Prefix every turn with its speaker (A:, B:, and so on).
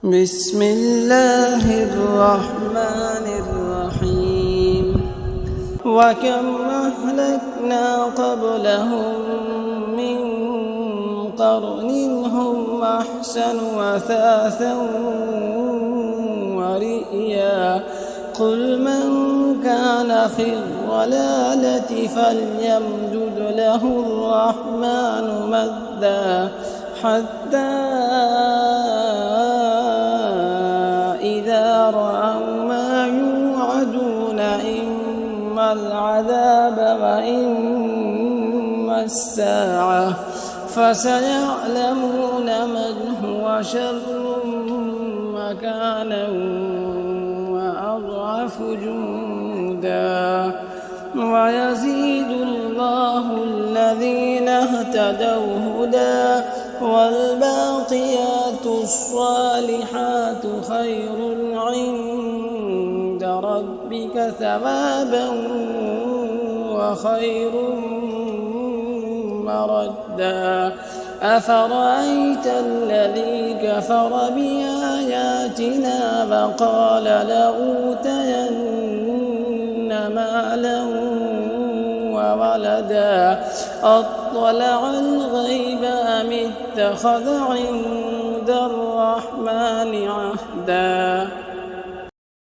A: بسم الله الرحمن الرحيم. وكم أهلكنا قبلهم من قرن هم أحسن أثاثا ورئيا. قل من كان في الضلالة فليمدد له الرحمن مدا حتى إذا رأوا ما يوعدون إما العذاب وإما الساعة فسيعلمون من هو شر مكانا وأضعف جندا. ويزيد الله الذين اهتدوا هدى والباقيات الصالحات خير عند ربك ثوابا وخير مردا. أفرأيت الذي كفر بآياتنا وقال لأوتين مالا وولدا أطلع الغيب أم اتخذ عند الرحمن عهدا.